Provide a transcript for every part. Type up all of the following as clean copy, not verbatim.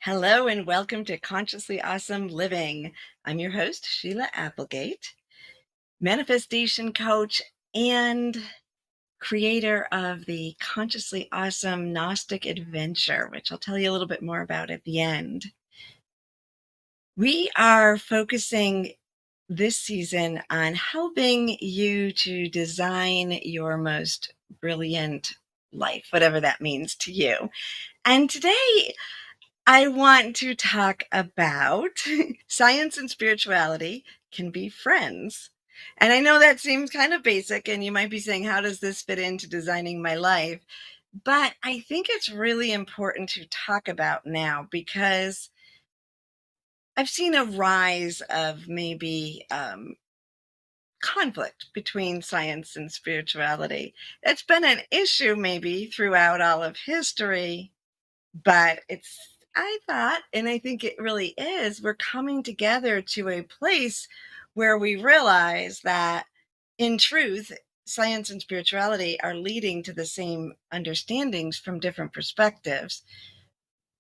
Hello and welcome to Consciously Awesome Living. I'm your host, Sheila Applegate, manifestation coach and creator of the Consciously Awesome Gnostic Adventure, which I'll tell you a little bit more about at the end. We are focusing this season on helping you to design your most brilliant life, whatever that means to you. And today, I want to talk about science and spirituality can be friends. And I know that seems kind of basic, and you might be saying, how does this fit into designing my life? But I think it's really important to talk about now because I've seen a rise of maybe conflict between science and spirituality. It's been an issue maybe throughout all of history, but I thought, and I think it really is, we're coming together to a place where we realize that in truth, science and spirituality are leading to the same understandings from different perspectives.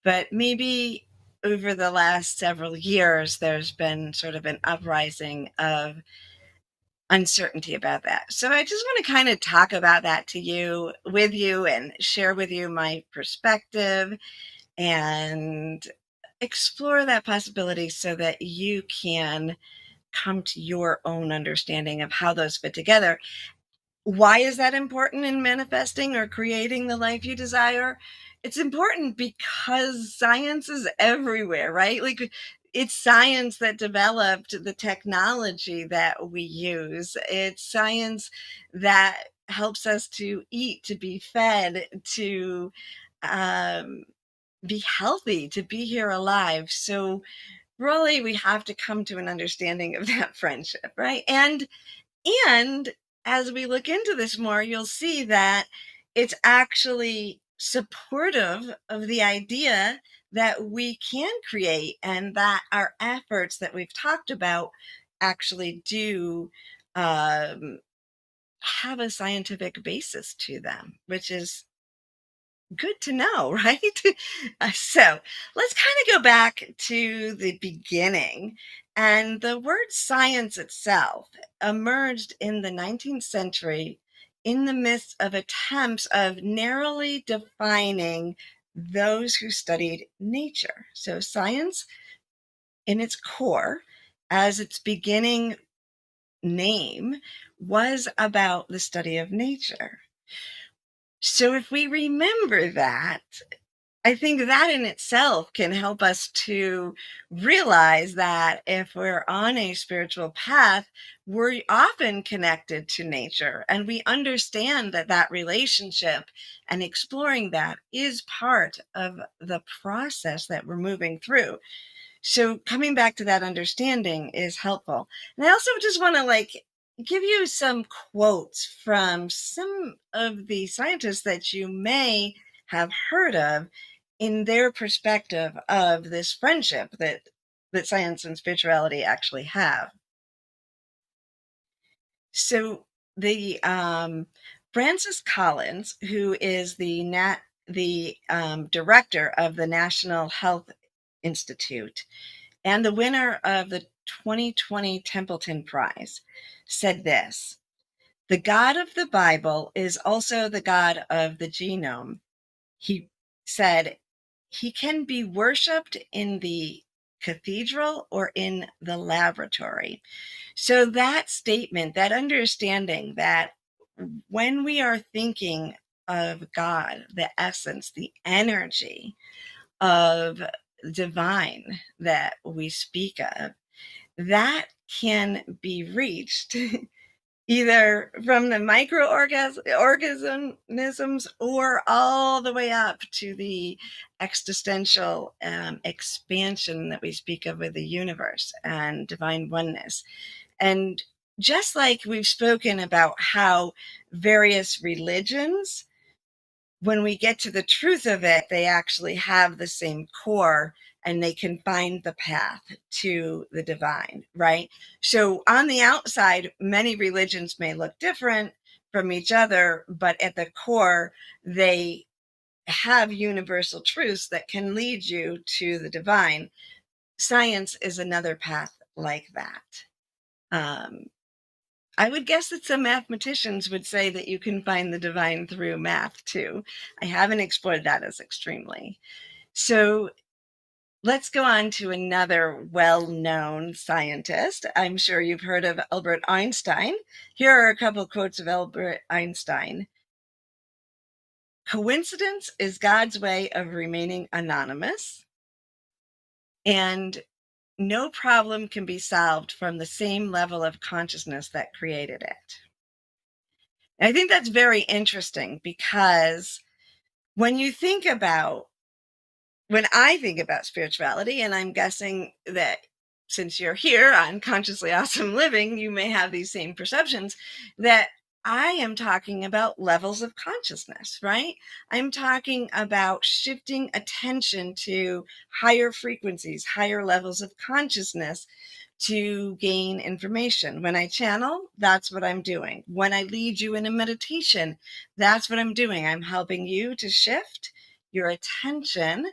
But maybe over the last several years, there's been sort of an uprising of uncertainty about that. So I just want to kind of talk about that with you, and share with you my perspective and explore that possibility so that you can come to your own understanding of how those fit together. Why is that important in manifesting or creating the life you desire? It's important because science is everywhere, right? Like, it's science that developed the technology that we use. It's science that helps us to eat, to be fed, to um, be healthy, to be here alive. So really we have to come to an understanding of that friendship, right? And as we look into this more, you'll see that it's actually supportive of the idea that we can create, and that our efforts that we've talked about actually do have a scientific basis to them, which is good to know, right? So let's kind of go back to the beginning. And the word science itself emerged in the 19th century in the midst of attempts of narrowly defining those who studied nature. So science, in its core, as its beginning name, was about the study of nature. So if we remember that, I think that in itself can help us to realize that if we're on a spiritual path, we're often connected to nature, and we understand that that relationship and exploring that is part of the process that we're moving through. So coming back to that understanding is helpful. And I also just want to give you some quotes from some of the scientists that you may have heard of in their perspective of this friendship that science and spirituality actually have. So the Francis Collins, who is the director of the National Health Institute and the winner of the 2020 Templeton Prize, said this: "The God of the Bible is also the God of the genome." He said, "He can be worshiped in the cathedral or in the laboratory." So that statement, that understanding that when we are thinking of God, the essence, the energy of divine that we speak of, that can be reached either from the microorganisms or all the way up to the existential expansion that we speak of with the universe and divine oneness. And just like we've spoken about how various religions, when we get to the truth of it, they actually have the same core and they can find the path to the divine, right? So on the outside, many religions may look different from each other, but at the core, they have universal truths that can lead you to the divine. Science is another path like that. I would guess that some mathematicians would say that you can find the divine through math too. I haven't explored that as extremely. So let's go on to another well-known scientist. I'm sure you've heard of Albert Einstein. Here are a couple quotes of Albert Einstein. Coincidence is God's way of remaining anonymous, and no problem can be solved from the same level of consciousness that created it. And I think that's very interesting because when you think about when I think about spirituality, and I'm guessing that since you're here on Consciously Awesome Living, you may have these same perceptions, that I am talking about levels of consciousness, right? I'm talking about shifting attention to higher frequencies, higher levels of consciousness to gain information. When I channel, that's what I'm doing. When I lead you in a meditation, that's what I'm doing. I'm helping you to shift your attention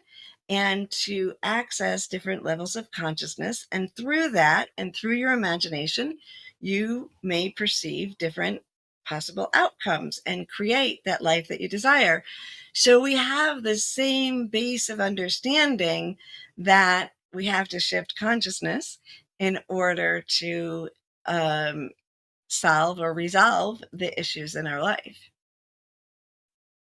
and to access different levels of consciousness. And through that, and through your imagination, you may perceive different possible outcomes and create that life that you desire. So we have the same base of understanding that we have to shift consciousness in order to solve or resolve the issues in our life.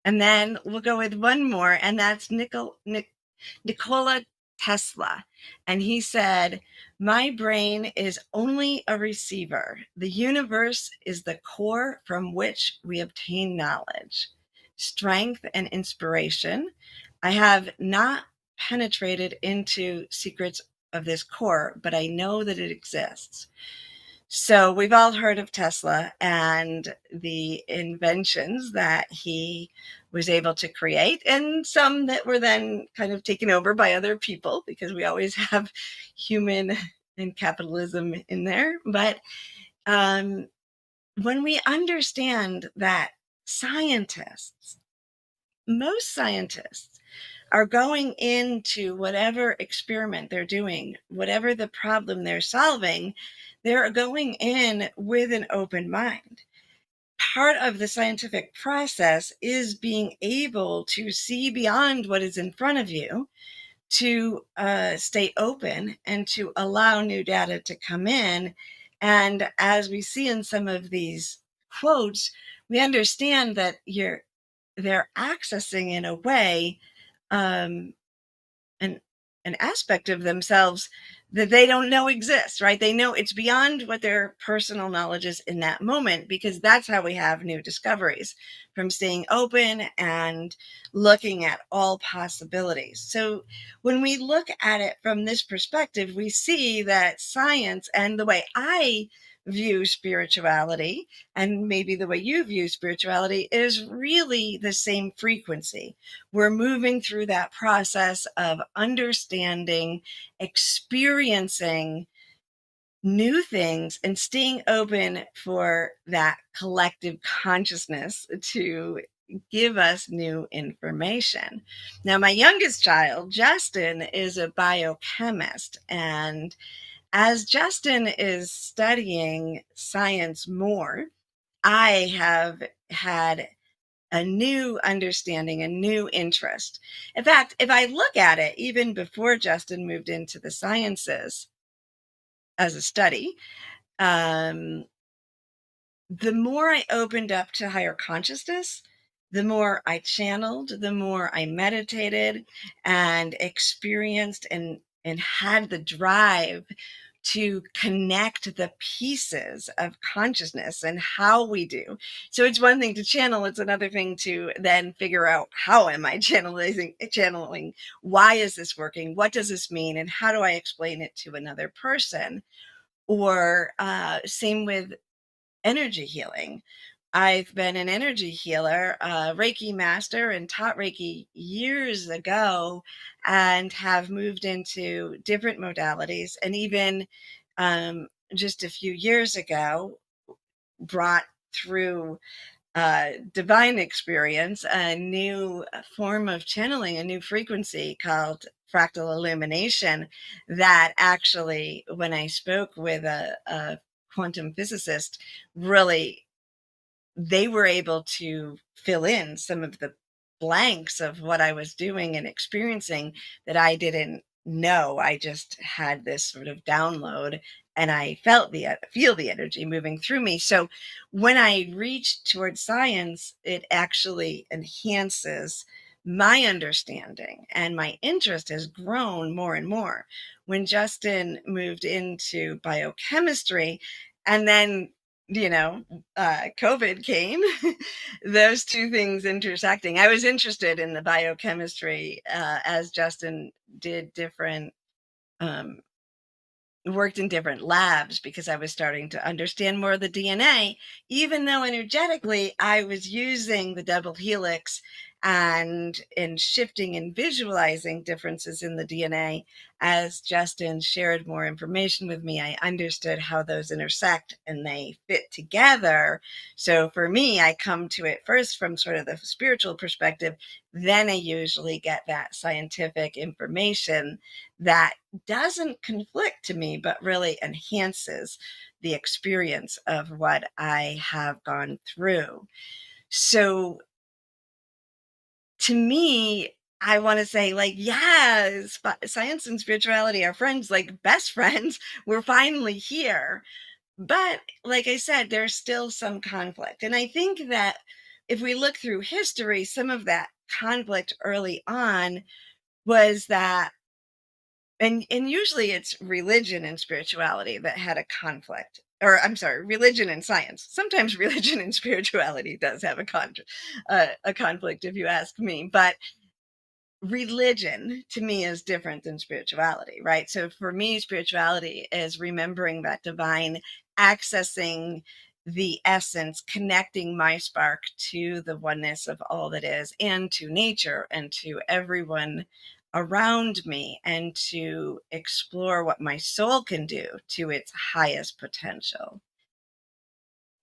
And then we'll go with one more, and that's Nikola Tesla. And he said, "My brain is only a receiver. The universe is the core from which we obtain knowledge, strength, and inspiration. I have not penetrated into secrets of this core, but I know that it exists." So we've all heard of Tesla and the inventions that he was able to create, and some that were then kind of taken over by other people, because we always have human and capitalism in there. But when we understand that scientists, most scientists, are going into whatever experiment they're doing, whatever the problem they're solving, they're going in with an open mind. Part of the scientific process is being able to see beyond what is in front of you, to stay open and to allow new data to come in. And as we see in some of these quotes, we understand that they're accessing in a way um, an an aspect of themselves that they don't know exists, right? They know it's beyond what their personal knowledge is in that moment, because that's how we have new discoveries, from staying open and looking at all possibilities. So when we look at it from this perspective, we see that science and the way I view spirituality, and maybe the way you view spirituality, is really the same frequency. We're moving through that process of understanding, experiencing new things, and staying open for that collective consciousness to give us new information. Now, my youngest child, Justin, is a biochemist. And as Justin is studying science more, I have had a new understanding, a new interest. In fact, if I look at it, even before Justin moved into the sciences as a study, um, the more I opened up to higher consciousness, the more I channeled, the more I meditated and experienced and had the drive to connect the pieces of consciousness and how we do. So it's one thing to channel, it's another thing to then figure out, how am I channeling? Why is this working? What does this mean? And how do I explain it to another person? Or same with energy healing. I've been an energy healer, Reiki master, and taught Reiki years ago, and have moved into different modalities. And even just a few years ago, brought through divine experience, a new form of channeling, a new frequency called fractal illumination, that actually, when I spoke with a quantum physicist, really they were able to fill in some of the blanks of what I was doing and experiencing that I didn't know. I just had this sort of download and I feel the energy moving through me. So when I reach towards science, it actually enhances my understanding, and my interest has grown more and more. When Justin moved into biochemistry, and then you know COVID came, those two things intersecting. I was interested in the biochemistry as Justin did different, um, worked in different labs, because I was starting to understand more of the DNA, even though energetically I was using the double helix and in shifting and visualizing differences in the DNA. As Justin shared more information with me, I understood how those intersect and they fit together. So for me, I come to it first from sort of the spiritual perspective, then I usually get that scientific information that doesn't conflict to me, but really enhances the experience of what I have gone through. So to me, I want to say, like, yeah, science and spirituality are friends, like best friends. We're finally here. But like I said, there's still some conflict. And I think that if we look through history, some of that conflict early on was that, and usually it's religion and spirituality that had a conflict, or I'm sorry, religion and science. Sometimes religion and spirituality does have a conflict, if you ask me. But religion to me is different than spirituality, right? So for me, spirituality is remembering that divine, accessing the essence, connecting my spark to the oneness of all that is, and to nature and to everyone around me, and to explore what my soul can do to its highest potential,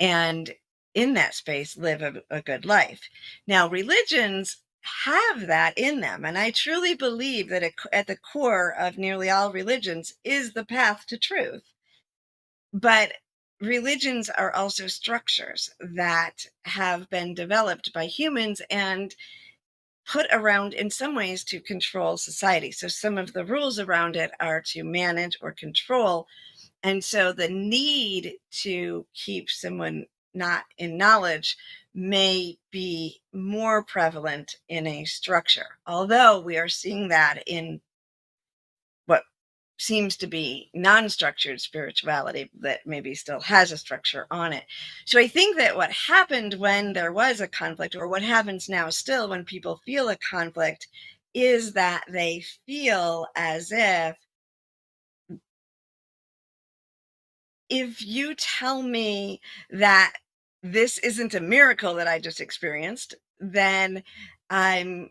and in that space live a good life. Now, religions have that in them, and I truly believe that at the core of nearly all religions is the path to truth. But religions are also structures that have been developed by humans and put around in some ways to control society. So some of the rules around it are to manage or control, and so the need to keep someone not in knowledge may be more prevalent in a structure, although we are seeing that in what seems to be non-structured spirituality that maybe still has a structure on it. So I think that what happened when there was a conflict, or what happens now still when people feel a conflict, is that they feel as if you tell me that this isn't a miracle that I just experienced, then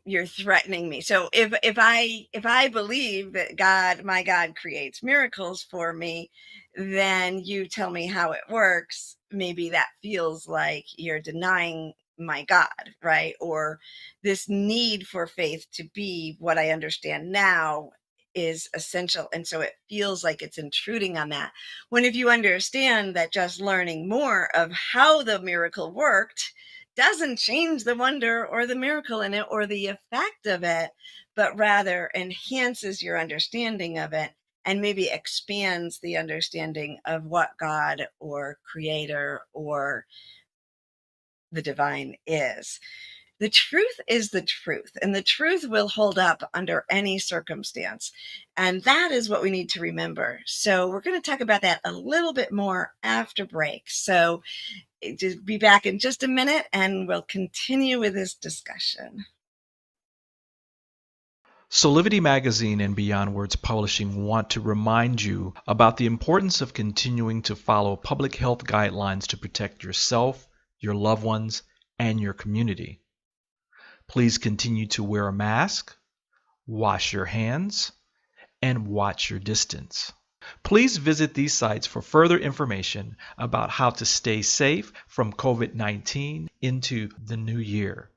you're threatening me. So if I believe that my God creates miracles for me, then you tell me how it works. Maybe that feels like you're denying my God, right? Or this need for faith to be what I understand now is essential. And so it feels like it's intruding on that, when if you understand that just learning more of how the miracle worked doesn't change the wonder or the miracle in it or the effect of it, but rather enhances your understanding of it, and maybe expands the understanding of what God or creator or the divine is. The truth is the truth, and the truth will hold up under any circumstance. And that is what we need to remember. So, we're going to talk about that a little bit more after break. So, just be back in just a minute and we'll continue with this discussion. Soulivity Magazine and Beyond Words Publishing want to remind you about the importance of continuing to follow public health guidelines to protect yourself, your loved ones, and your community. Please continue to wear a mask, wash your hands, and watch your distance. Please visit these sites for further information about how to stay safe from COVID-19 into the new year.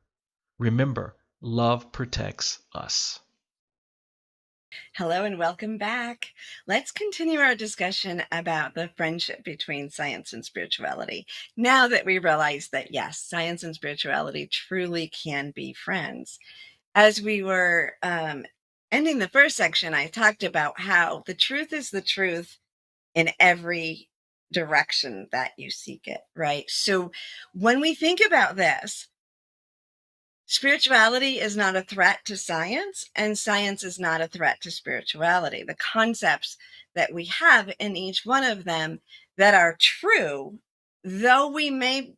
Remember, love protects us. Hello and welcome back. Let's continue our discussion about the friendship between science and spirituality. Now that we realize that, yes, science and spirituality truly can be friends. As we were ending the first section, I talked about how the truth is the truth in every direction that you seek it, right? So when we think about this, spirituality is not a threat to science, and science is not a threat to spirituality. The concepts that we have in each one of them that are true, though we may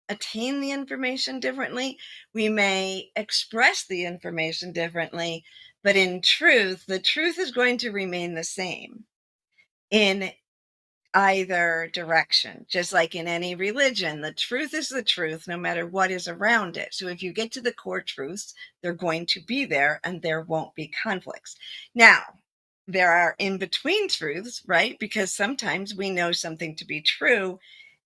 attain the information differently, we may express the information differently, but in truth, the truth is going to remain the same in either direction. Just like in any religion, the truth is the truth no matter what is around it. So if you get to the core truths, they're going to be there and there won't be conflicts. Now, there are in between truths, right? Because sometimes we know something to be true,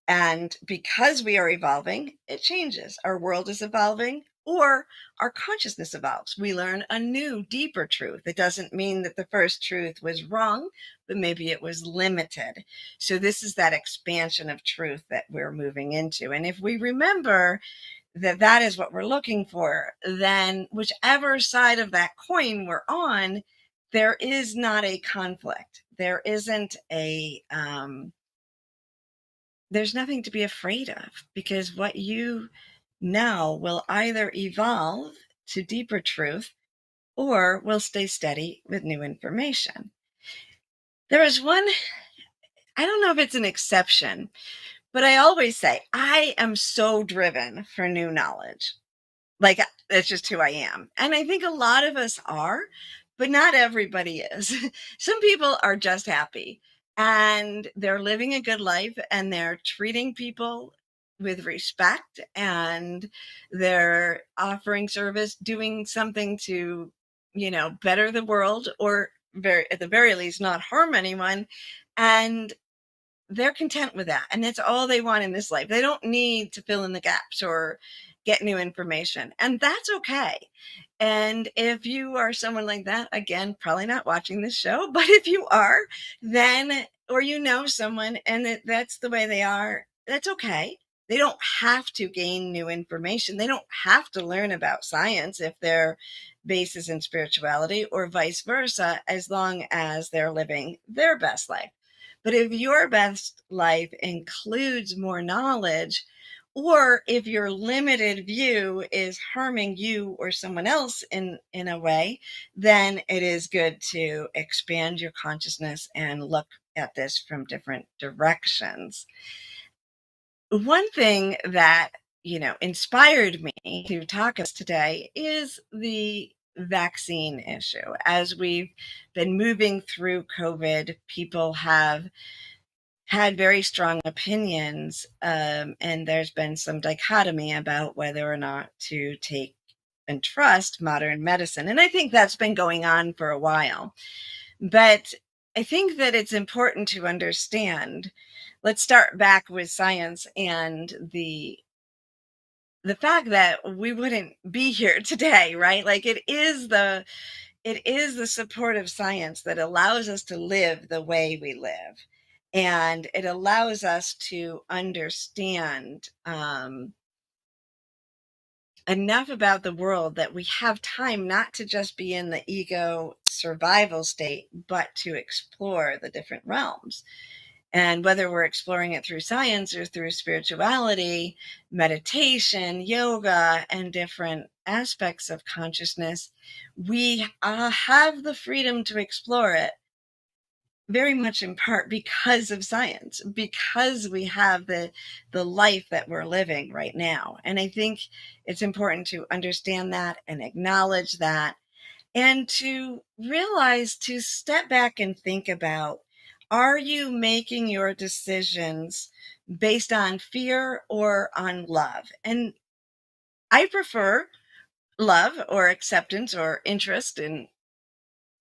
and because we are evolving, it changes. Our world is evolving, or our consciousness evolves. We learn a new, deeper truth. It doesn't mean that the first truth was wrong, but maybe it was limited. So, this is that expansion of truth that we're moving into. And if we remember that that is what we're looking for, then whichever side of that coin we're on, there is not a conflict. There isn't there's nothing to be afraid of, because what you know will either evolve to deeper truth or will stay steady with new information. There is one, I don't know if it's an exception, but I always say I am so driven for new knowledge. Like, that's just who I am. And I think a lot of us are, but not everybody is. Some people are just happy and they're living a good life and they're treating people with respect and they're offering service, doing something to, better the world, or at the very least, not harm anyone. And they're content with that. And that's all they want in this life. They don't need to fill in the gaps or get new information. And that's okay. And if you are someone like that, again, probably not watching this show, but if you are, then, or someone and that's the way they are, that's okay. They don't have to gain new information. They don't have to learn about science if their base is in spirituality, or vice versa, as long as they're living their best life. But if your best life includes more knowledge, or if your limited view is harming you or someone else in a way, then it is good to expand your consciousness and look at this from different directions. One thing that inspired me to talk us today is the vaccine issue. As we've been moving through COVID, people have had very strong opinions, and there's been some dichotomy about whether or not to take and trust modern medicine. And I think that's been going on for a while. But I think that it's important to understand. Let's start back with science and the fact that we wouldn't be here today, right? Like, it is the support of science that allows us to live the way we live. And it allows us to understand enough about the world that we have time not to just be in the ego survival state, but to explore the different realms. And whether we're exploring it through science or through spirituality, meditation, yoga, and different aspects of consciousness, we have the freedom to explore it, very much in part because of science, because we have the life that we're living right now. And I think it's important to understand that and acknowledge that, and to realize, to step back and think about, are you making your decisions based on fear or on love? And I prefer love or acceptance or interest in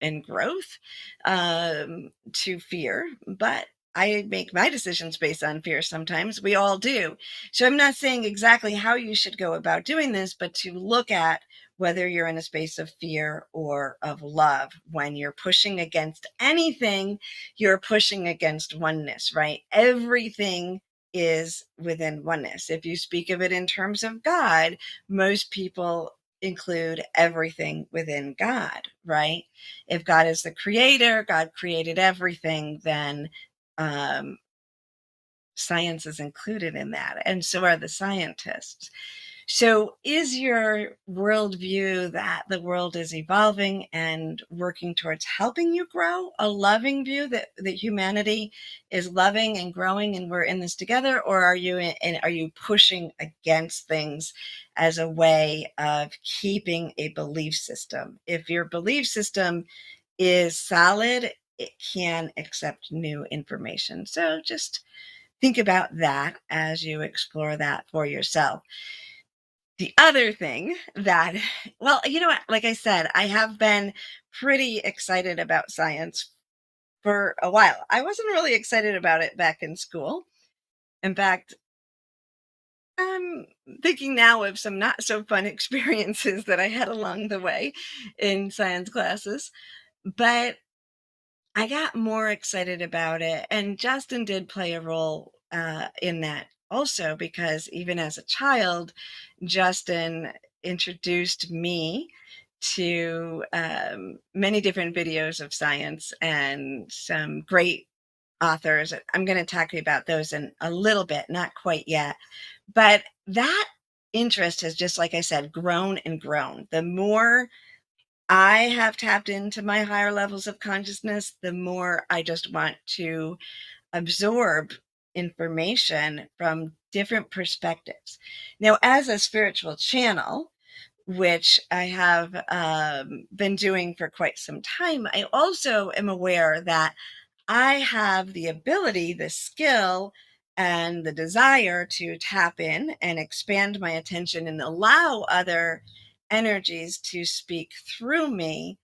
and growth to fear, but I make my decisions based on fear sometimes. We all do. So I'm not saying exactly how you should go about doing this, but to look at whether you're in a space of fear or of love. When you're pushing against anything, you're pushing against oneness, right? Everything is within oneness. If you speak of it in terms of God, most people include everything within God, right? If God is the creator, God created everything, then um, science is included in that, and so are the scientists. So, is your worldview that the world is evolving and working towards helping you grow? A loving view that humanity is loving and growing, and we're in this together, or are you pushing against things as a way of keeping a belief system? If your belief system is solid, it can accept new information. So, just think about that as you explore that for yourself. The other thing that, well, you know what? Like I said, I have been pretty excited about science for a while. I wasn't really excited about it back in school. In fact, I'm thinking now of some not so fun experiences that I had along the way in science classes. But I got more excited about it, and Justin did play a role in that also, because even as a child, Justin introduced me to many different videos of science and some great authors. I'm going to talk to you about those in a little bit, not quite yet, but that interest has, just like I said, grown and grown. The more I have tapped into my higher levels of consciousness, the more I just want to absorb information from different perspectives. Now, as a spiritual channel, which I have been doing for quite some time, I also am aware that I have the ability, the skill, and the desire to tap in and expand my attention and allow other energies to speak through me,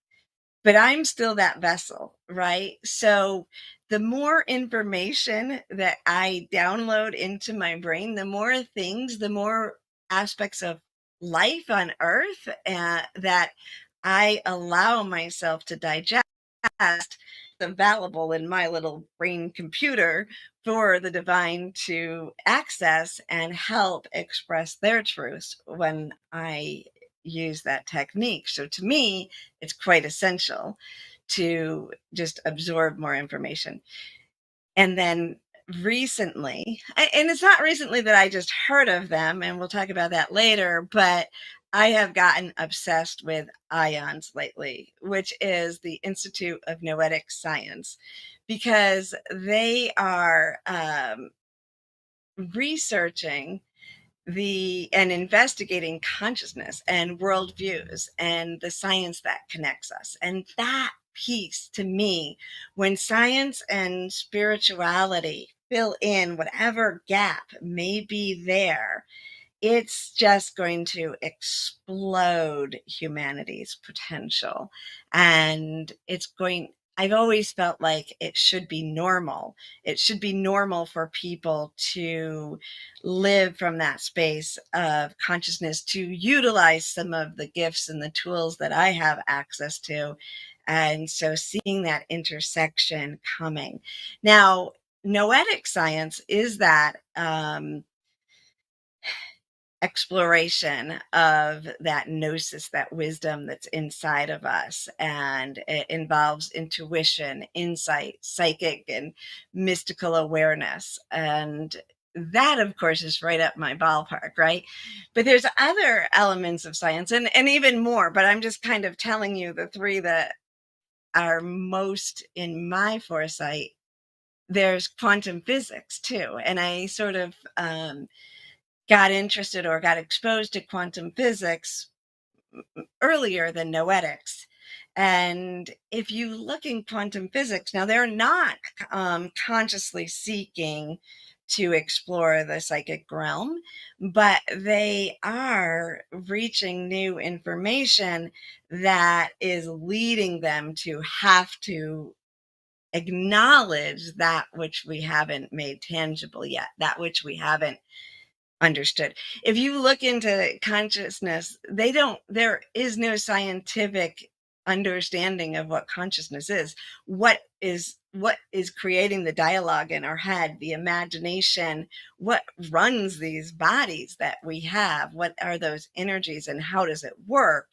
but I'm still that vessel, right? So the more information that I download into my brain, the more things, the more aspects of life on earth that I allow myself to digest, available in my little brain computer for the divine to access and help express their truths when I use that technique. So to me, it's quite essential to just absorb more information. And then recently, and it's not recently that I just heard of them, and we'll talk about that later, but I have gotten obsessed with IONS lately, which is the Institute of Noetic Science, because they are researching and investigating consciousness and worldviews and the science that connects us. And that piece, to me, when science and spirituality fill in whatever gap may be there, it's just going to explode humanity's potential. And I've always felt like it should be normal. It should be normal for people to live from that space of consciousness, to utilize some of the gifts and the tools that I have access to. And so seeing that intersection coming. Now, noetic science is that exploration of that gnosis, that wisdom that's inside of us. And it involves intuition, insight, psychic, and mystical awareness. And that, of course, is right up my ballpark, right? But there's other elements of science and even more, but I'm just kind of telling you the three that are most in my foresight. There's quantum physics too. And I sort of got interested or got exposed to quantum physics earlier than noetics. And if you look in quantum physics, now they're not consciously seeking to explore the psychic realm, but they are reaching new information that is leading them to have to acknowledge that which we haven't made tangible yet, that which we haven't understood. If you look into consciousness, there is no scientific understanding of what consciousness is. What is creating the dialogue in our head, the imagination, what runs these bodies that we have, what are those energies and how does it work,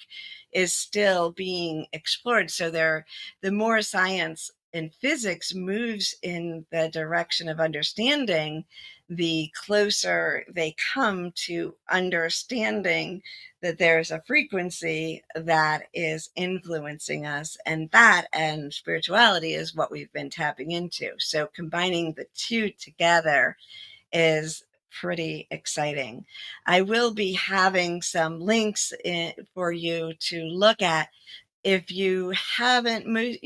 is still being explored. So the more science and physics moves in the direction of understanding, the closer they come to understanding that there's a frequency that is influencing us. And that and spirituality is what we've been tapping into. So combining the two together is pretty exciting. I will be having some links for you to look at. If you haven't moved,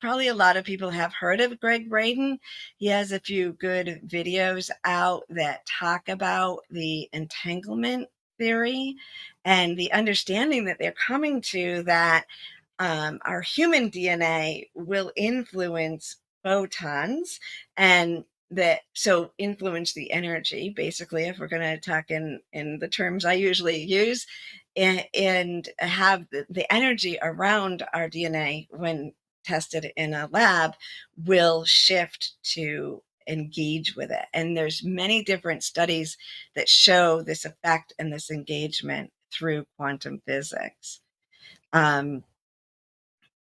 probably a lot of people have heard of Greg Braden. He has a few good videos out that talk about the entanglement theory and the understanding that they're coming to, that our human DNA will influence photons, and that so influence the energy, basically, if we're going to talk in the terms I usually use, and have the energy around our DNA when tested in a lab will shift to engage with it. And there's many different studies that show this effect and this engagement through quantum physics. And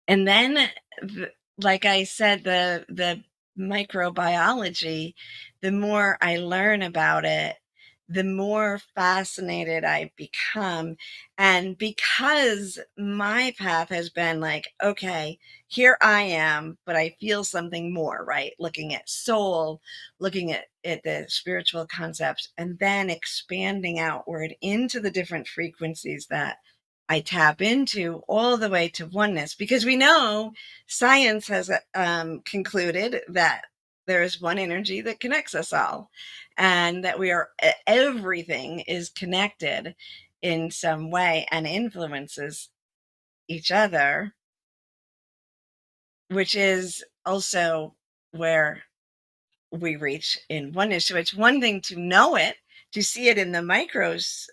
then, like I said, the microbiology, the more I learn about it, the more fascinated I become. And because my path has been like, okay, here I am, but I feel something more, right? Looking at soul, looking at the spiritual concepts, and then expanding outward into the different frequencies that I tap into, all the way to oneness, because we know science has concluded that there is one energy that connects us all, and that everything is connected in some way and influences each other, which is also where we reach in oneness. So it's one thing to know it, to see it in the micros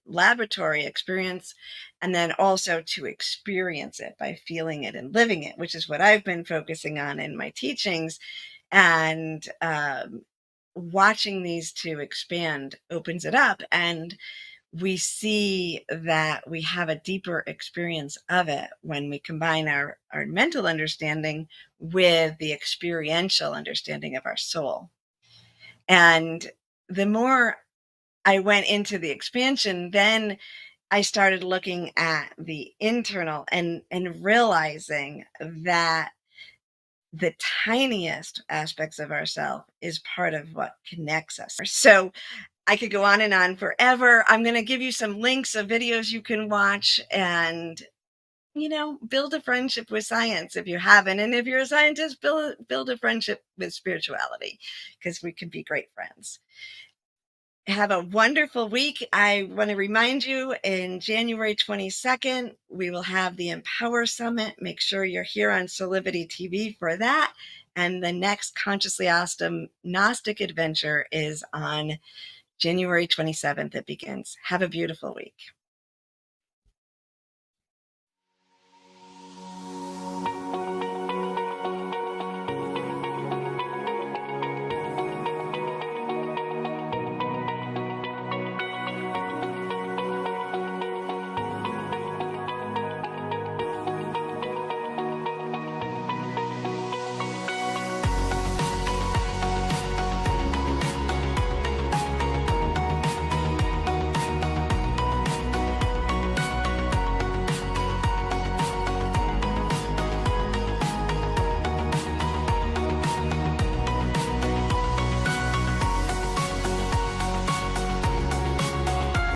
laboratory experience, and then also to experience it by feeling it and living it, which is what I've been focusing on in my teachings. And watching these two expand opens it up, and we see that we have a deeper experience of it when we combine our mental understanding with the experiential understanding of our soul. And the more I went into the expansion, then I started looking at the internal and realizing that the tiniest aspects of ourselves is part of what connects us. So I could go on and on forever. I'm going to give you some links of videos you can watch and, build a friendship with science if you haven't. And if you're a scientist, build a friendship with spirituality, because we can be great friends. Have a wonderful week. I want to remind you, in January 22nd, we will have the Empower Summit. Make sure you're here on Soulivity TV for that. And the next Consciously Awesome Gnostic Adventure is on January 27th. It begins. Have a beautiful week.